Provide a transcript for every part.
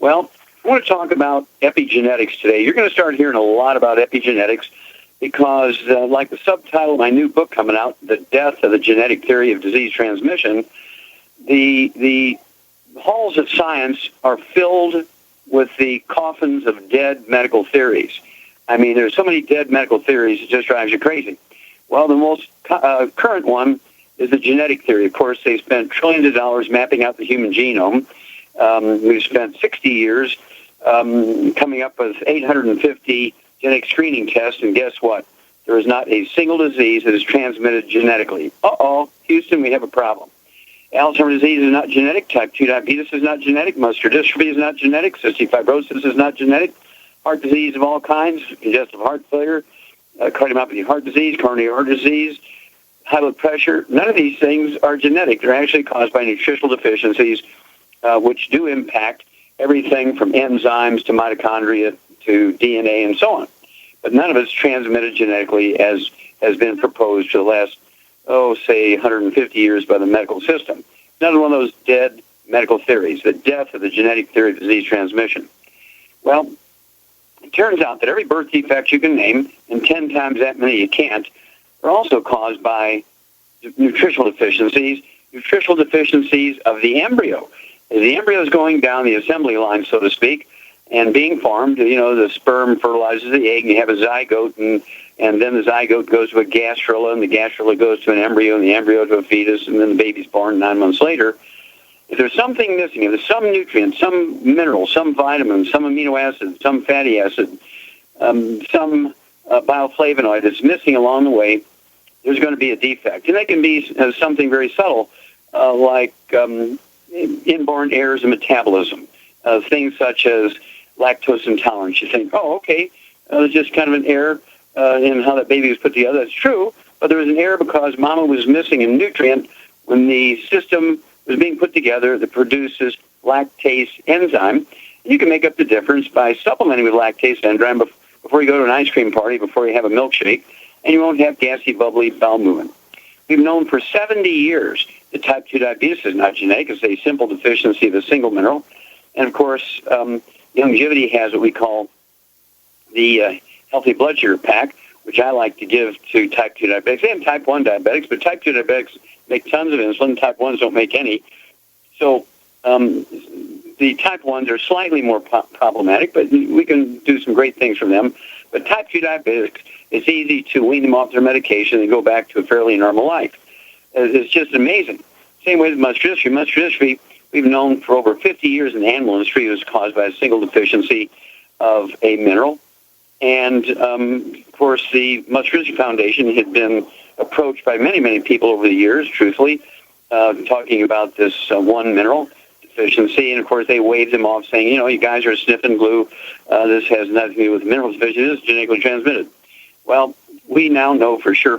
Well, I want to talk about epigenetics today. You're going to start hearing a lot about epigenetics because, like the subtitle of my new book coming out, The Death of the Genetic Theory of Disease Transmission, the halls of science are filled with the coffins of dead medical theories. I mean, there's so many dead medical theories, it just drives you crazy. Well, the most current one is the genetic theory. Of course, they spent trillions of dollars mapping out the human genome. We've spent 60 years coming up with 850 genetic screening tests, and guess what? There is not a single disease that is transmitted genetically. Uh-oh, Houston, we have a problem. Alzheimer's disease is not genetic. Type 2 diabetes is not genetic. Muscular dystrophy is not genetic. Cystic fibrosis is not genetic. Heart disease of all kinds, congestive heart failure, cardiomyopathy heart disease, coronary heart disease, high blood pressure. None of these things are genetic. They're actually caused by nutritional deficiencies, which do impact everything from enzymes to mitochondria to DNA and so on. But none of it's transmitted genetically as has been proposed for the last, say 150 years by the medical system. Another one of those dead medical theories, the death of the genetic theory of disease transmission. Well, it turns out that every birth defect you can name, and 10 times that many you can't, are also caused by nutritional deficiencies of the embryo. As the embryo is going down the assembly line, so to speak, and being formed, the sperm fertilizes the egg, and you have a zygote, and then the zygote goes to a gastrula, and the gastrula goes to an embryo, and the embryo to a fetus, and then the baby's born 9 months later. If there's something missing, if there's some nutrient, some mineral, some vitamin, some amino acid, some fatty acid, some bioflavonoid that's missing along the way, there's going to be a defect. And that can be something very subtle, like inborn errors in metabolism, things such as lactose intolerance. You think, okay, there's just kind of an error in how that baby was put together. That's true, but there was an error because mama was missing a nutrient when the system was being put together that produces lactase enzyme. And you can make up the difference by supplementing with lactase enzyme before you go to an ice cream party, before you have a milkshake, and you won't have gassy, bubbly bowel movement. We've known for 70 years that type 2 diabetes is not genetic. It's a simple deficiency of a single mineral. And, of course, longevity has what we call the healthy blood sugar pack, which I like to give to type 2 diabetics and type 1 diabetics, but type 2 diabetics make tons of insulin. Type 1s don't make any. So the type 1s are slightly more problematic, but we can do some great things from them. But type 2 diabetics, it's easy to wean them off their medication and go back to a fairly normal life. It's just amazing. Same way with muscular dystrophy. Muscular dystrophy, we've known for over 50 years in the animal industry, was caused by a single deficiency of a mineral. And, of course, the Muscular Dystrophy Foundation had been approached by many, many people over the years, truthfully, talking about this one mineral deficiency. And, of course, they waved them off saying, you guys are sniffing glue. This has nothing to do with mineral deficiency. This is genetically transmitted. Well, we now know for sure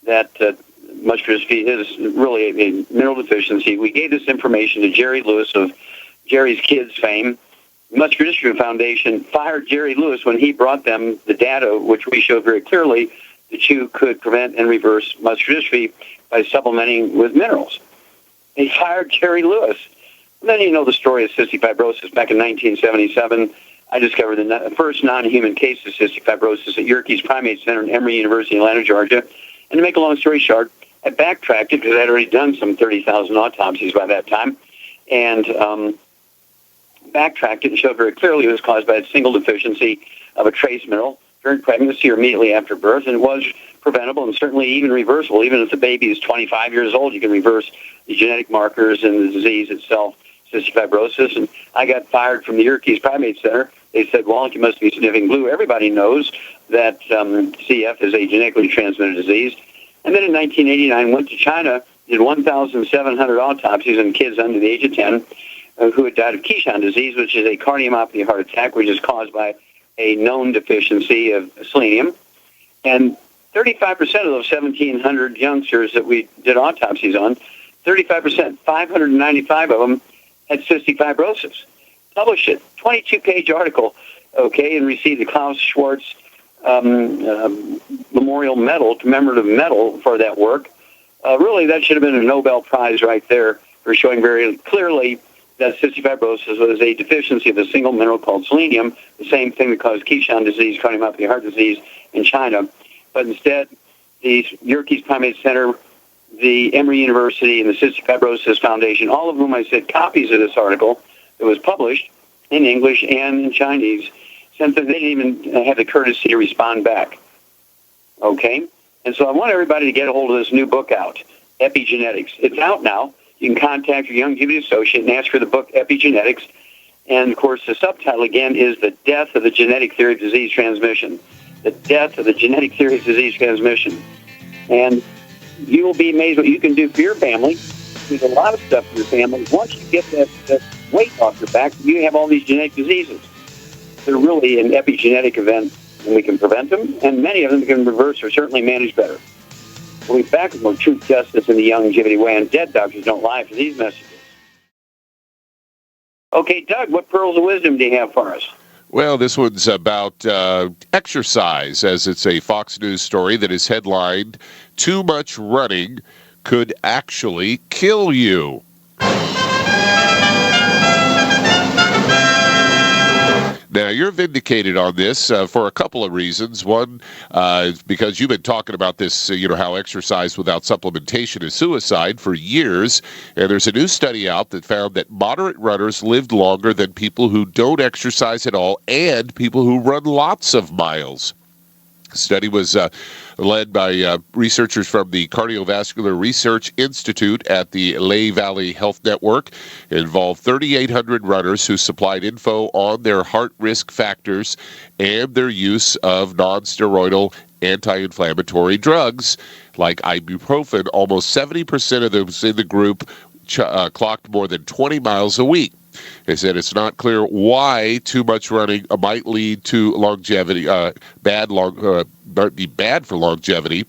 that muscular dystrophy is really a mineral deficiency. We gave this information to Jerry Lewis of Jerry's Kids fame. Muscular Dystrophy Foundation fired Jerry Lewis when he brought them the data, which we showed very clearly that you could prevent and reverse muscular dystrophy by supplementing with minerals. They fired Jerry Lewis. And then you know the story of cystic fibrosis. Back in 1977, I discovered the first non-human case of cystic fibrosis at Yerkes Primate Center in Emory University in Atlanta, Georgia. And to make a long story short, I backtracked it because I had already done some 30,000 autopsies by that time, and backtracked it and showed very clearly it was caused by a single deficiency of a trace mineral during pregnancy or immediately after birth, and it was preventable and certainly even reversible. Even if the baby is 25 years old, you can reverse the genetic markers and the disease itself, cystic fibrosis. And I got fired from the Yerkes Primate Center. They said, Wallach, you must be sniffing glue. Everybody knows that CF is a genetically transmitted disease. And then in 1989, went to China, did 1,700 autopsies on kids under the age of 10 who had died of Keyshan disease, which is a cardiomyopathy heart attack, which is caused by a known deficiency of selenium. And 35% of those 1,700 youngsters that we did autopsies on, 35%, 595 of them had cystic fibrosis. Published it, 22-page article, and received the Klaus Schwartz Memorial Medal, commemorative medal for that work. Really, that should have been a Nobel Prize right there for showing very clearly that cystic fibrosis was a deficiency of a single mineral called selenium, the same thing that caused Crohn disease, cardiomyopathy, heart disease in China. But instead, the Yerkes Primate Center, the Emory University, and the Cystic Fibrosis Foundation, all of whom I sent copies of this article that was published in English and in Chinese, since they didn't even have the courtesy to respond back. Okay? And so I want everybody to get a hold of this new book out, Epigenetics. It's out now. You can contact your Youngevity associate and ask for the book Epigenetics. And, of course, the subtitle, again, is The Death of the Genetic Theory of Disease Transmission. The Death of the Genetic Theory of Disease Transmission. And you will be amazed what you can do for your family. There's a lot of stuff for your family. Once you get that weight off your back, you have all these genetic diseases. They're really an epigenetic event, and we can prevent them, and many of them can reverse or certainly manage better. We'll be back with more truth, justice, in the Youngevity way, and Dead Doctors Don't Lie for these messages. Okay, Doug, what pearls of wisdom do you have for us? Well, this one's about exercise, as it's a Fox News story that is headlined, "Too much running could actually kill you." Now, you're vindicated on this for a couple of reasons. One, because you've been talking about this, how exercise without supplementation is suicide for years. And there's a new study out that found that moderate runners lived longer than people who don't exercise at all and people who run lots of miles. The study was led by researchers from the Cardiovascular Research Institute at the Lehigh Valley Health Network. It involved 3,800 runners who supplied info on their heart risk factors and their use of non-steroidal anti-inflammatory drugs like ibuprofen. Almost 70% of those in the group clocked more than 20 miles a week. They said it's not clear why too much running might lead to longevity, might be bad for longevity.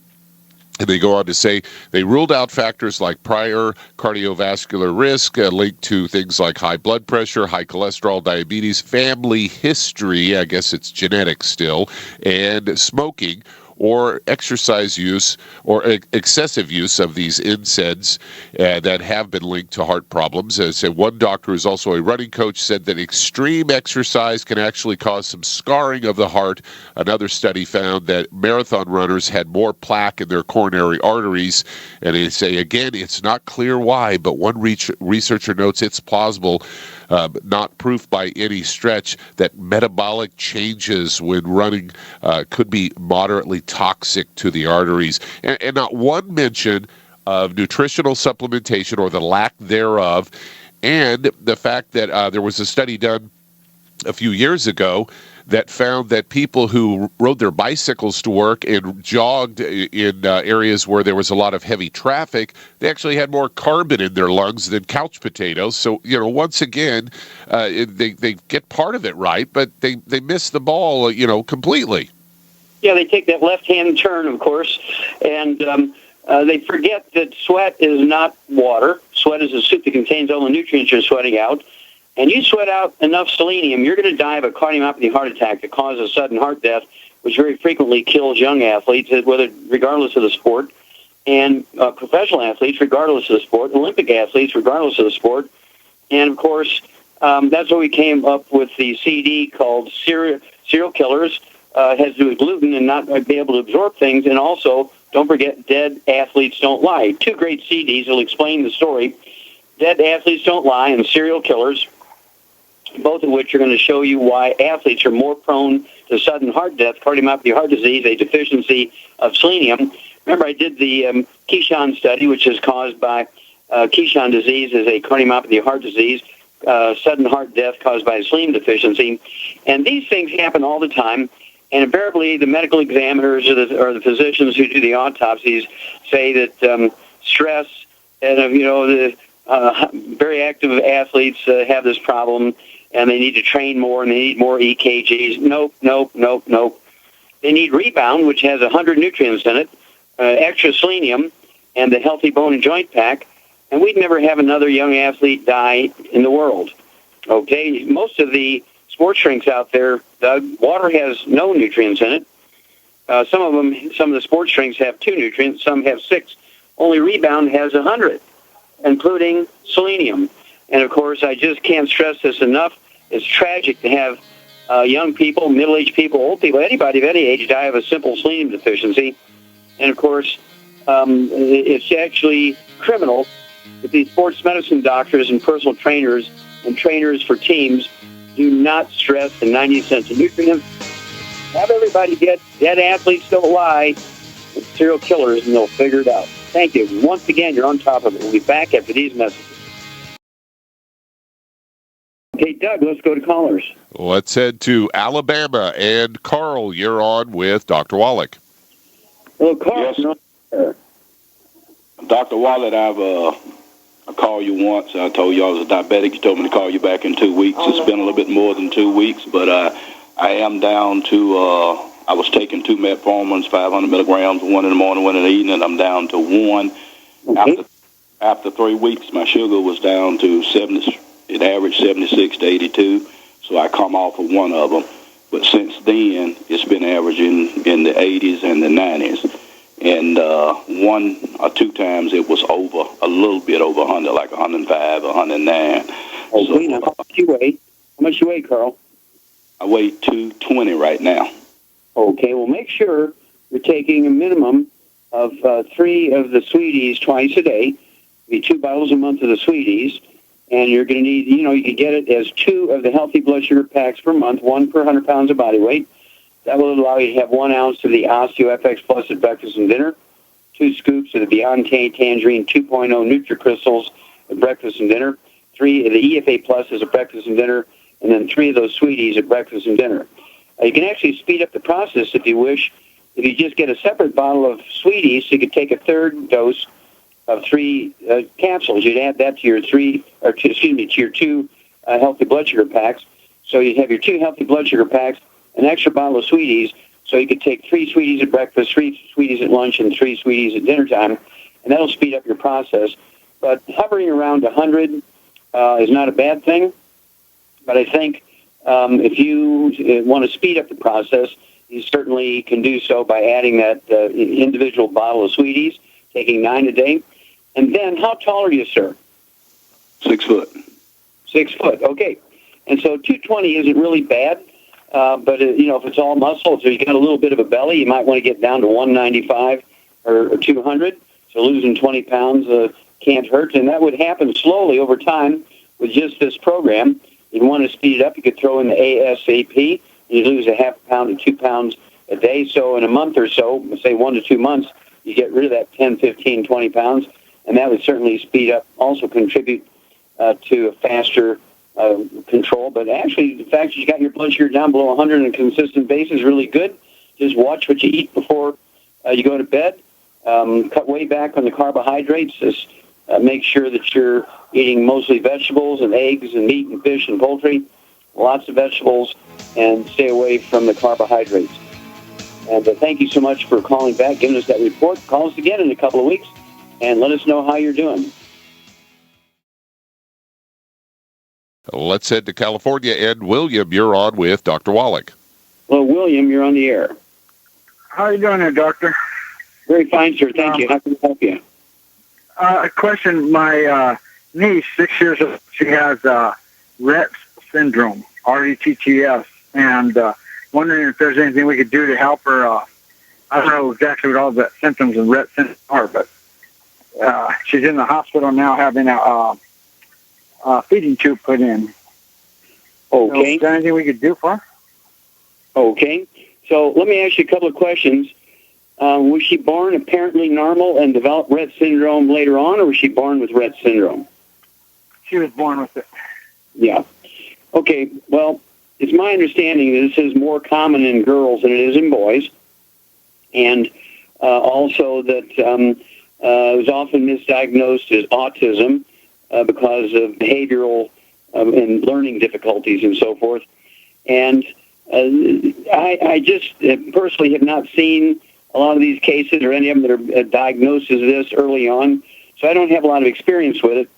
And they go on to say they ruled out factors like prior cardiovascular risk linked to things like high blood pressure, high cholesterol, diabetes, family history, I guess it's genetic still, and smoking, or exercise use or excessive use of these NSAIDs that have been linked to heart problems. As one doctor who's also a running coach said that extreme exercise can actually cause some scarring of the heart. Another study found that marathon runners had more plaque in their coronary arteries. And they say, again, it's not clear why, but one researcher notes it's plausible, not proof by any stretch, that metabolic changes when running could be moderately toxic to the arteries. And not one mention of nutritional supplementation or the lack thereof, and the fact that there was a study done a few years ago that found that people who rode their bicycles to work and jogged in areas where there was a lot of heavy traffic, they actually had more carbon in their lungs than couch potatoes. So, once again, they get part of it right, but they miss the ball, completely. Yeah, they take that left-hand turn, of course, and they forget that sweat is not water. Sweat is a soup that contains all the nutrients you're sweating out. And you sweat out enough selenium, you're going to die of a cardiomyopathy heart attack that causes sudden heart death, which very frequently kills young athletes, regardless of the sport, and professional athletes, regardless of the sport, Olympic athletes, regardless of the sport. And, of course, that's why we came up with the CD called Serial Killers. It has to do with gluten and not being able to absorb things. And also, don't forget, Dead Athletes Don't Lie. Two great CDs that will explain the story. Dead Athletes Don't Lie and Serial Killers, both of which are going to show you why athletes are more prone to sudden heart death, cardiomyopathy heart disease, a deficiency of selenium. Remember, I did the Crohn study, which is caused by Crohn disease, is a cardiomyopathy heart disease, sudden heart death caused by a selenium deficiency. And these things happen all the time. And invariably, the medical examiners or the physicians who do the autopsies say that stress and, the very active athletes have this problem, and they need to train more, and they need more EKGs. Nope. They need Rebound, which has 100 nutrients in it, extra selenium, and the Healthy Bone and Joint Pack, and we'd never have another young athlete die in the world. Okay? Most of the sports drinks out there, Doug, water has no nutrients in it. Some of the sports drinks have 2 nutrients, some have 6. Only Rebound has 100, including selenium. And, of course, I just can't stress this enough. It's tragic to have young people, middle-aged people, old people, anybody of any age die of a simple selenium deficiency. And, of course, it's actually criminal that these sports medicine doctors and personal trainers and trainers for teams do not stress the 90 cents of nutrients. Have everybody get dead athletes don't lie with serial killers, and they'll figure it out. Thank you. Once again, you're on top of it. We'll be back after these messages. Okay, Doug, let's go to callers. Let's head to Alabama. And Carl, you're on with Dr. Wallach. Hello, Carl. Yes. Dr. Wallach, I called you once. I told you I was a diabetic. You told me to call you back in 2 weeks. It's been a little bit more than 2 weeks, but I am down to, I was taking 2 metformins, 500 milligrams, one in the morning, one in the evening. I'm down to 1. Okay. After 3 weeks, my sugar was down to 70. It averaged 76 to 82, so I come off of one of them. But since then, it's been averaging in the 80s and the 90s. And 1 or 2 times it was over, a little bit over 100, like 105, 109. Oh, so, now, how much you weigh? How much you weigh, Carl? I weigh 220 right now. Okay, well, make sure you're taking a minimum of 3 of the sweeties twice a day. Be 2 bottles a month of the sweeties. And you're going to need, you can get it as 2 of the healthy blood sugar packs per month, 1 per 100 pounds of body weight. That will allow you to have 1 ounce of the OsteoFX Plus at breakfast and dinner, 2 scoops of the Beyond Tangerine 2.0 NutriCrystals at breakfast and dinner, 3 of the EFA Plus at breakfast and dinner, and then 3 of those sweeties at breakfast and dinner. You can actually speed up the process if you wish. If you just get a separate bottle of sweeties, you could take a third dose of 3 capsules. You'd add that to your 2 healthy blood sugar packs. So you'd have your 2 healthy blood sugar packs, an extra bottle of sweeties. So you could take 3 sweeties at breakfast, 3 sweeties at lunch, and 3 sweeties at dinner time, and that'll speed up your process. But hovering around 100 is not a bad thing. But I think if you want to speed up the process, you certainly can do so by adding that individual bottle of sweeties, taking 9 a day. And then, how tall are you, sir? 6 foot. 6 foot, okay. And so 220 isn't really bad, but, if it's all muscle, so you got a little bit of a belly, you might want to get down to 195 or 200. So losing 20 pounds can't hurt, and that would happen slowly over time with just this program. If you want to speed it up, you could throw in the ASAP, and you lose a half pound to 2 pounds a day. So in a month or so, say 1 to 2 months, you get rid of that 10, 15, 20 pounds, and that would certainly speed up, also contribute to a faster control. But actually, the fact that you got your blood sugar down below 100 on a consistent basis is really good. Just watch what you eat before you go to bed. Cut way back on the carbohydrates. Just make sure that you're eating mostly vegetables and eggs and meat and fish and poultry, lots of vegetables, and stay away from the carbohydrates. And thank you so much for calling back, giving us that report. Call us again in a couple of weeks, and let us know how you're doing. Let's head to California. And William, you're on with Dr. Wallach. Well, William, you're on the air. How are you doing there, Doctor? Very fine, sir. Thank you. How can I help you? A question. My niece, 6 years old, she has Rett syndrome, RETTS, and wondering if there's anything we could do to help her. I don't know exactly what all the symptoms of Rett syndrome are, but she's in the hospital now having a feeding tube put in. Okay. So is there anything we could do for her? Okay. So let me ask you a couple of questions. Was she born apparently normal and developed Rett syndrome later on, or was she born with Rett syndrome? She was born with it. Yeah. Okay. Well, it's my understanding that this is more common in girls than it is in boys, and also that it was often misdiagnosed as autism because of behavioral and learning difficulties and so forth. And I just personally have not seen a lot of these cases or any of them that are diagnosed as this early on, so I don't have a lot of experience with it.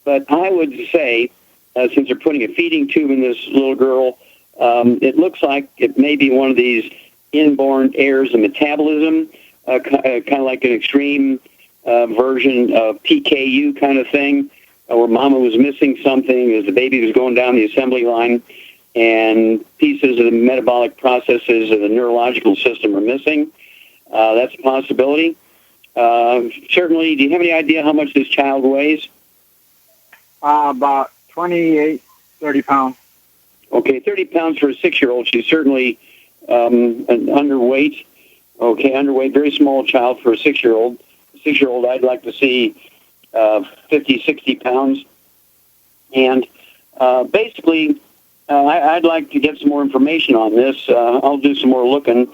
But I would say, since they're putting a feeding tube in this little girl, it looks like it may be one of these inborn errors of metabolism, kind of like an extreme version of PKU kind of thing, where mama was missing something as the baby was going down the assembly line, and pieces of the metabolic processes of the neurological system are missing. That's a possibility. Certainly, do you have any idea how much this child weighs? About 28, 30 pounds. Okay, 30 pounds for a 6-year-old. She's certainly an underweight. Okay, underweight, very small child for a 6-year-old. A 6-year-old, I'd like to see 50, 60 pounds. And basically, I'd like to get some more information on this. I'll do some more looking.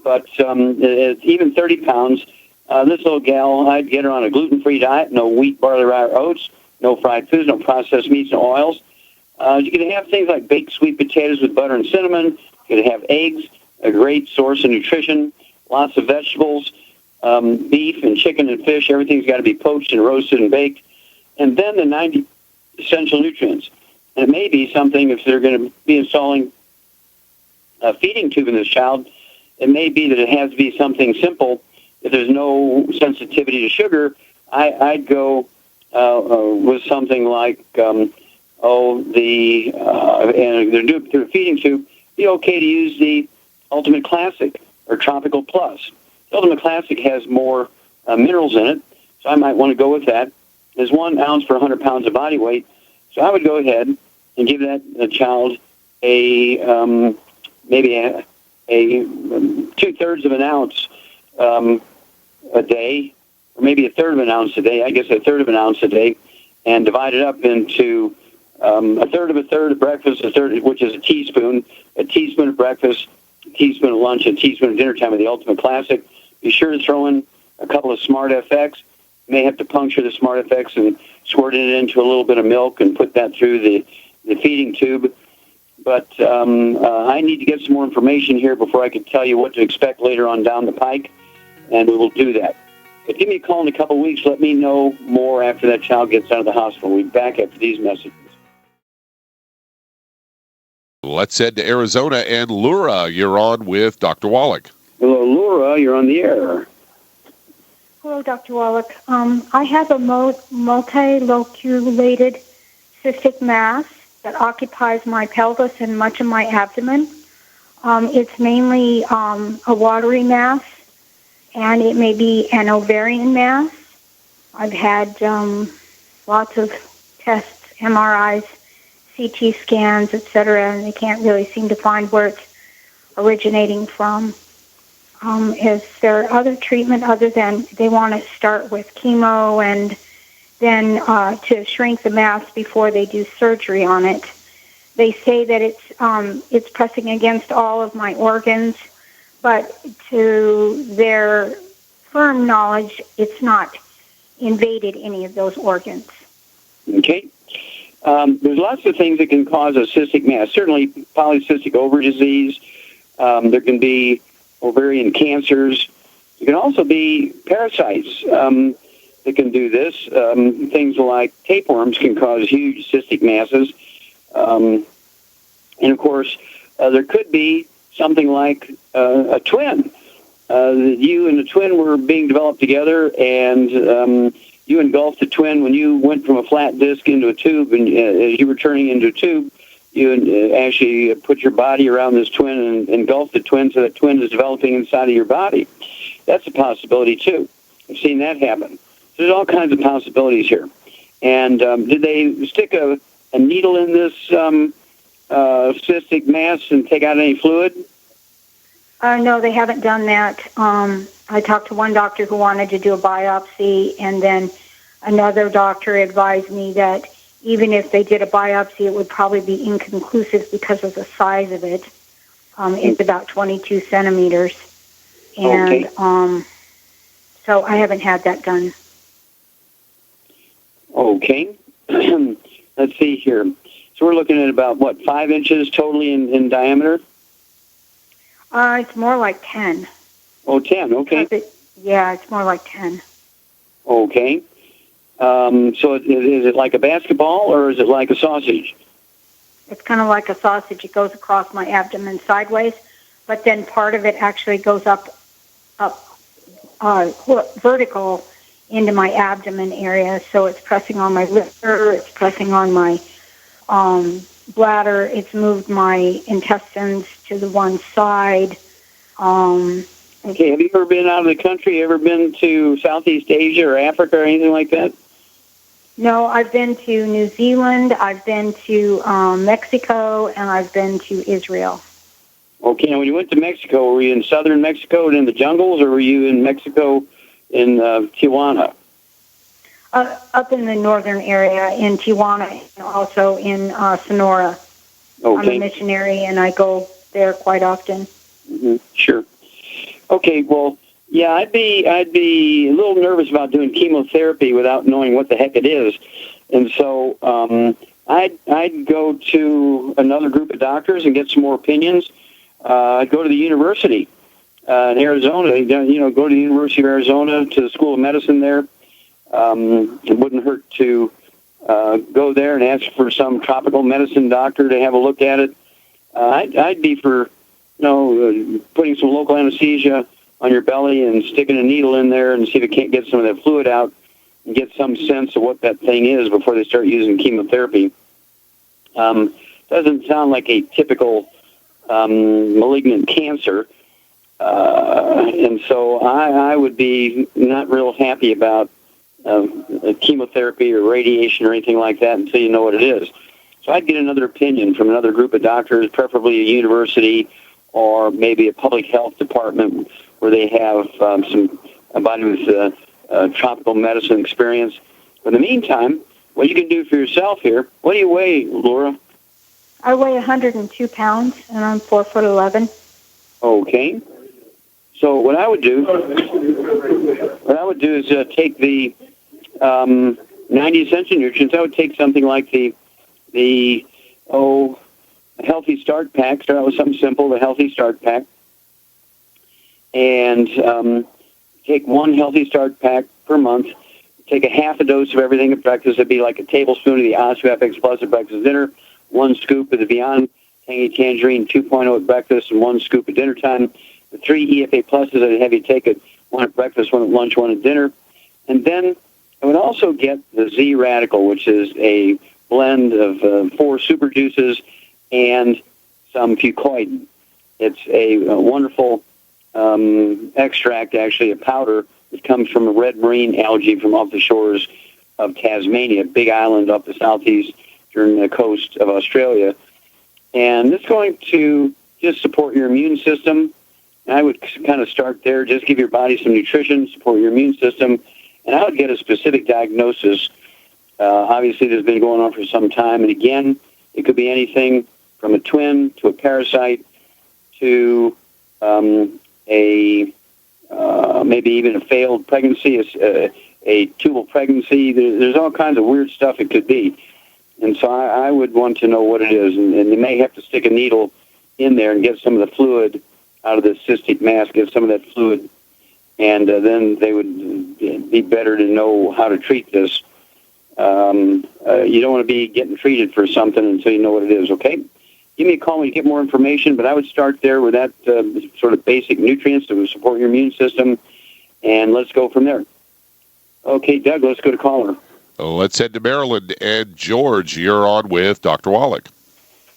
But even 30 pounds, this little gal, I'd get her on a gluten-free diet, no wheat, barley, rye, or oats, no fried foods, no processed meats, no oils. You can have things like baked sweet potatoes with butter and cinnamon. You can have eggs, a great source of nutrition, lots of vegetables, beef and chicken and fish. Everything's got to be poached and roasted and baked. And then the 90 essential nutrients. And it may be something, if they're going to be installing a feeding tube in this child, it may be that it has to be something simple. If there's no sensitivity to sugar, I'd go with something like, and they're doing it through a feeding tube, be okay to use the Ultimate Classic or Tropical Plus. The Ultimate Classic has more minerals in it, so I might want to go with that. There's 1 ounce per 100 pounds of body weight, so I would go ahead and give that child maybe a 2/3 of an ounce a day, or maybe 1/3 of an ounce a day. I guess 1/3 of an ounce a day, and divide it up into 1/3 of a third at breakfast, which is a teaspoon at breakfast, a teaspoon at lunch, a teaspoon at dinner time with the Ultimate Classic. Be sure to throw in a couple of Smart FX. You may have to puncture the Smart FX and squirt it into a little bit of milk and put that through the feeding tube. But I need to get some more information here before I can tell you what to expect later on down the pike, and we will do that. But give me a call in a couple of weeks. Let me know more after that child gets out of the hospital. We'll be back after these messages. Let's head to Arizona, and Laura, you're on with Dr. Wallach. Hello, Laura. You're on the air. Hello, Dr. Wallach. I have a multiloculated cystic mass that occupies my pelvis and much of my abdomen. It's mainly a watery mass, and it may be an ovarian mass. I've had lots of tests, MRIs, CT scans, etc., and they can't really seem to find where it's originating from. Is there other treatment other than they want to start with chemo and then to shrink the mass before they do surgery on it? They say that it's pressing against all of my organs, but to their firm knowledge, it's not invaded any of those organs. Okay. There's lots of things that can cause a cystic mass. Certainly polycystic ovary disease. There can be ovarian cancers. There can also be parasites that can do this. Things like tapeworms can cause huge cystic masses. And, of course, there could be something like a twin. You and the twin were being developed together, and you engulfed the twin when you went from a flat disc into a tube, and as you were turning into a tube, you actually put your body around this twin and engulfed the twin, so that twin is developing inside of your body. That's a possibility, too. I've seen that happen. So there's all kinds of possibilities here. And did they stick a needle in this cystic mass and take out any fluid? No, they haven't done that. I talked to one doctor who wanted to do a biopsy, and then another doctor advised me that even if they did a biopsy, it would probably be inconclusive because of the size of it. It's about 22 centimeters. And okay. So I haven't had that done. Okay. Let's see here. So we're looking at about, 5 inches totally in diameter? It's more like 10. Oh, 10, okay. It's more like 10. Okay. So is it like a basketball, or is it like a sausage? It's kind of like a sausage. It goes across my abdomen sideways, but then part of it actually goes up vertical into my abdomen area. So it's pressing on my liver, it's pressing on my bladder, it's moved my intestines to the one side. Okay, have you ever been out of the country? Ever been to Southeast Asia or Africa or anything like that? No, I've been to New Zealand, I've been to Mexico, and I've been to Israel. Okay, now when you went to Mexico, were you in southern Mexico and in the jungles, or were you in Mexico in Tijuana? Up in the northern area, in Tijuana, and also in Sonora. Okay. I'm a missionary, and I go there quite often. Mm-hmm. Sure. Okay, well, yeah, I'd be a little nervous about doing chemotherapy without knowing what the heck it is, and so I'd go to another group of doctors and get some more opinions. I'd go to the university in Arizona. Go to the University of Arizona, to the School of Medicine there. It wouldn't hurt to go there and ask for some tropical medicine doctor to have a look at it. I'd be for putting some local anesthesia on your belly and sticking a needle in there and see if it can't get some of that fluid out and get some sense of what that thing is before they start using chemotherapy. Doesn't sound like a typical malignant cancer. And so I would be not real happy about chemotherapy or radiation or anything like that until you know what it is. So I'd get another opinion from another group of doctors, preferably a university or maybe a public health department where they have somebody with tropical medicine experience. In the meantime, what you can do for yourself here, what do you weigh, Laura? I weigh 102 pounds, and I'm 4'11". Okay. So what I would do is take the 90 essential nutrients. I would take something like the Healthy Start Pack. Start out with something simple, the Healthy Start Pack, and take one Healthy Start Pack per month. Take a half a dose of everything at breakfast. It'd be like a tablespoon of the OsteoFX Plus at breakfast dinner, 1 scoop of the Beyond Tangy Tangerine 2.0 at breakfast, and 1 scoop at dinner time. The 3 EFA Pluses I'd have you take it, 1 at breakfast, 1 at lunch, 1 at dinner. And then I would also get the Z Radical, which is a blend of 4 super juices and some fucoidan. It's a wonderful extract, actually, a powder that comes from a red marine algae from off the shores of Tasmania, a big island off the southeastern coast of Australia. And it's going to just support your immune system. And I would kind of start there, just give your body some nutrition, support your immune system, and I would get a specific diagnosis. Obviously, this has been going on for some time, and again, it could be anything from a twin to a parasite to maybe even a failed pregnancy, a tubal pregnancy. There's all kinds of weird stuff it could be. And so I would want to know what it is, and you may have to stick a needle in there and get some of the fluid out of the cystic mass, get some of that fluid, and then they would be better to know how to treat this. You don't want to be getting treated for something until you know what it is, okay? Give me a call when you get more information, but I would start there with that sort of basic nutrients that would support your immune system, and let's go from there. Okay, Doug, let's go to caller. Let's head to Maryland. And George, you're on with Dr. Wallach.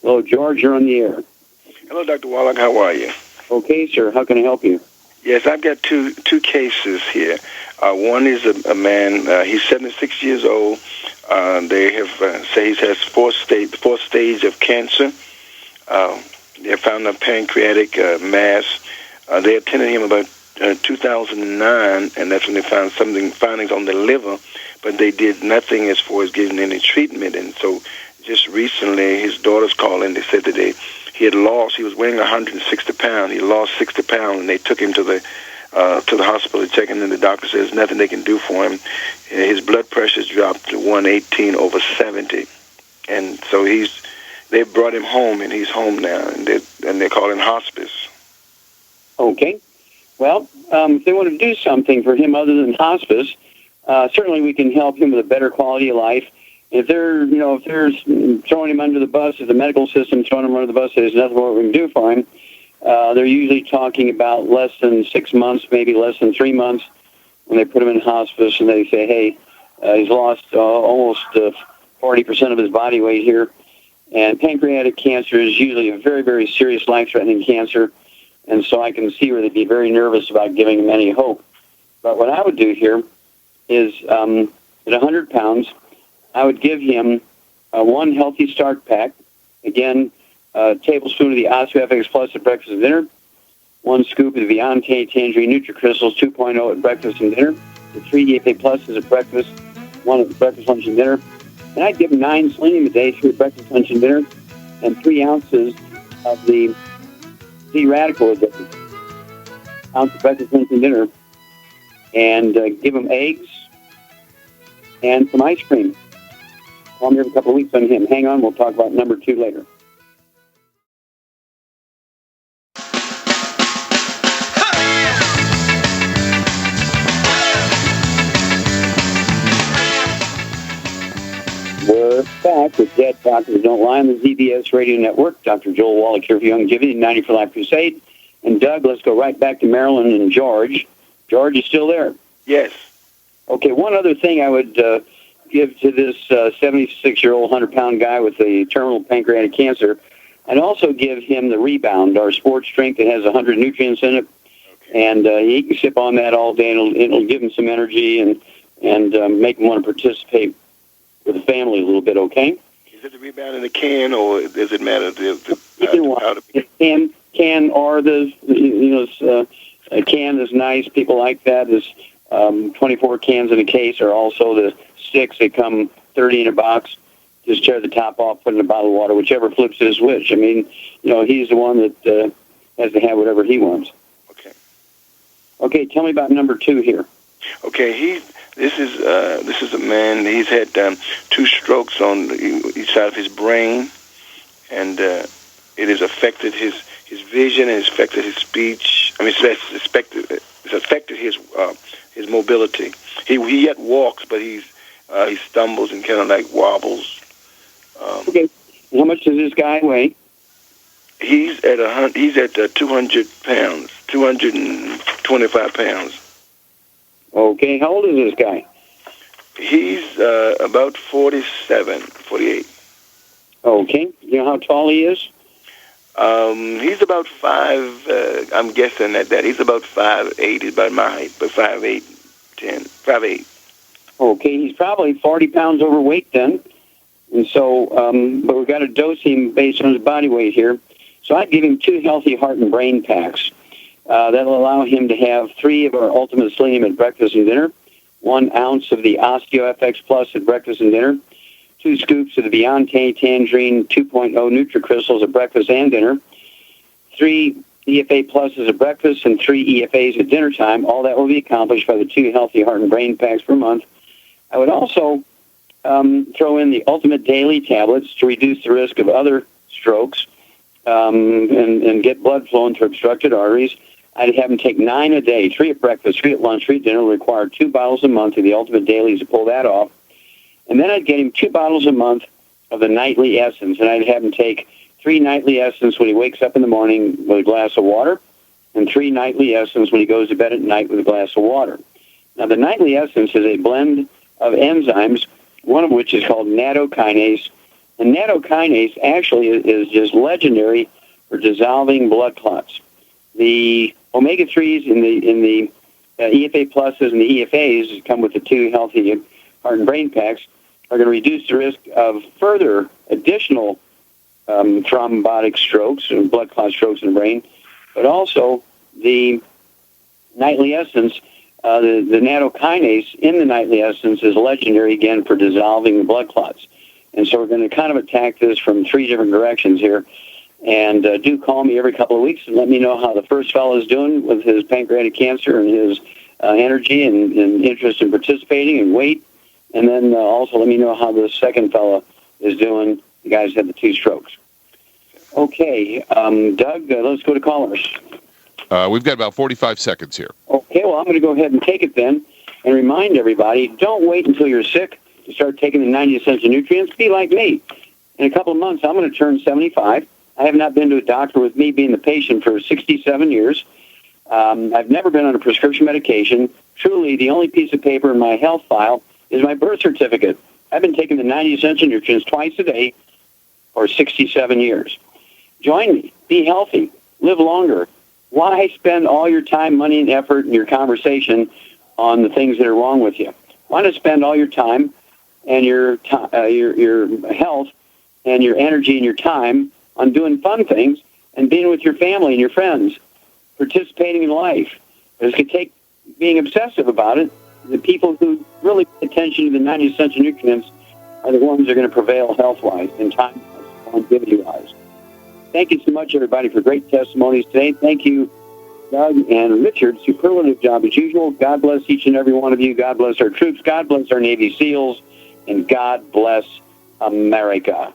Hello, George, you're on the air. Hello, Dr. Wallach. How are you? Okay, sir. How can I help you? Yes, I've got two cases here. One is a man. He's 76 years old. They have say he has fourth stage of cancer. They found a pancreatic mass. They attended him about 2009, and that's when they found findings on the liver, but they did nothing as far as giving any treatment. And so just recently, his daughters called in. They said that he was weighing 160 pounds. He lost 60 pounds, and they took him to the hospital to check him, and the doctor says nothing they can do for him. His blood pressure's dropped to 118/70, and so they brought him home, and he's home now, and they're calling hospice. Okay. Well, if they want to do something for him other than hospice, certainly we can help him with a better quality of life. If they're throwing him under the bus, if the medical system throwing him under the bus, there's nothing more we can do for him. They're usually talking about less than 6 months, maybe less than 3 months, when they put him in hospice and they say, hey, he's lost almost 40% of his body weight here. And pancreatic cancer is usually a very, very serious life-threatening cancer. And so I can see where they'd be very nervous about giving him any hope. But what I would do here is at 100 pounds, I would give him one Healthy Start pack. Again, a tablespoon of the OsteoFX Plus at breakfast and dinner. 1 scoop of the Viante Tangerine NutriCrystals 2.0 at breakfast and dinner. The 3 EFA Pluses at breakfast, 1 at breakfast, lunch, and dinner. And I'd give him 9 selenium a day, 3 at breakfast, lunch, and dinner, and 3 ounces of the free radical a day, ounce at breakfast, lunch, and dinner, and give him eggs and some ice cream. Call me every couple of weeks on him. Hang on, we'll talk about number 2 later. We're back with Dead Doctors Don't Lie on the ZBS Radio Network. Dr. Joel Wallach here for Longevity, 90 for Life Crusade. And Doug, let's go right back to Maryland and George. George, you still there? Yes. Okay, one other thing I would give to this 76-year-old 100-pound guy with the terminal pancreatic cancer, I'd also give him the Rebound, our sports drink that has 100 nutrients in it. Okay. And he can sip on that all day, and it'll give him some energy and make him want to participate with the family a little bit, okay? Is it the Rebound in a can, or does it matter? Can or a can is nice. People like that. There's 24 cans in a case, or also the sticks that come 30 in a box. Just tear the top off, put in a bottle of water, whichever flips his switch. I mean, he's the one that has to have whatever he wants. Okay. Okay, tell me about number 2 here. Okay, this is a man. He's had 2 strokes on each side of his brain, and it has affected his vision, and it's affected his speech. I mean, it's affected his mobility. He yet walks, but he stumbles and kind of like wobbles. Okay, how much does this guy weigh? He's at 200 pounds, 225 pounds. Okay, how old is this guy? He's about 47, 48. Okay, you know how tall he is? He's about 5, I'm guessing at that. He's about 5'8", is about my height, but 5'8", 5'8". Okay, he's probably 40 pounds overweight then. And so, but we've got to dose him based on his body weight here. So I'd give him 2 healthy heart and brain packs. That'll allow him to have 3 of our Ultimate Selenium at breakfast and dinner, 1 ounce of the OsteoFX Plus at breakfast and dinner, 2 scoops of the Viante Tangerine 2.0 NutriCrystals at breakfast and dinner, 3 EFA Pluses at breakfast, and 3 EFAs at dinner time. All that will be accomplished by the 2 healthy heart and brain packs per month. I would also throw in the Ultimate Daily tablets to reduce the risk of other strokes and get blood flowing through obstructed arteries. I'd have him take 9 a day, 3 at breakfast, 3 at lunch, 3 at dinner. It'll require 2 bottles a month of the Ultimate Dailies to pull that off. And then I'd get him 2 bottles a month of the Nightly Essence, and I'd have him take 3 Nightly Essence when he wakes up in the morning with a glass of water, and 3 Nightly Essence when he goes to bed at night with a glass of water. Now, the Nightly Essence is a blend of enzymes, one of which is called nattokinase. And nattokinase actually is just legendary for dissolving blood clots. The omega-3s in the EFA pluses and the EFAs come with the 2 healthy heart and brain packs are going to reduce the risk of further additional thrombotic strokes and blood clot strokes in the brain, but also the Nightly Essence, the nattokinase in the Nightly Essence is legendary again for dissolving the blood clots. And so we're going to kind of attack this from 3 different directions here. And do call me every couple of weeks and let me know how the first fellow is doing with his pancreatic cancer and his energy and interest in participating and weight. And then also let me know how the second fellow is doing. The guys had the 2 strokes. Okay, Doug, let's go to callers. We've got about 45 seconds here. Okay, well, I'm going to go ahead and take it then and remind everybody, don't wait until you're sick to start taking the 90 essential nutrients. Be like me. In a couple of months, I'm going to turn 75. I have not been to a doctor with me being the patient for 67 years. I've never been on a prescription medication. Truly, the only piece of paper in my health file is my birth certificate. I've been taking the 90 essential nutrients twice a day for 67 years. Join me. Be healthy. Live longer. Why spend all your time, money, and effort and your conversation on the things that are wrong with you? Why not spend all your time and your health and your energy and your time on doing fun things and being with your family and your friends, participating in life? Because it could take being obsessive about it. The people who really pay attention to the 90 essential nutrients are the ones that are going to prevail health-wise and time-wise, longevity-wise. Thank you so much, everybody, for great testimonies today. Thank you, Doug and Richard. Superlative job as usual. God bless each and every one of you. God bless our troops. God bless our Navy SEALs. And God bless America.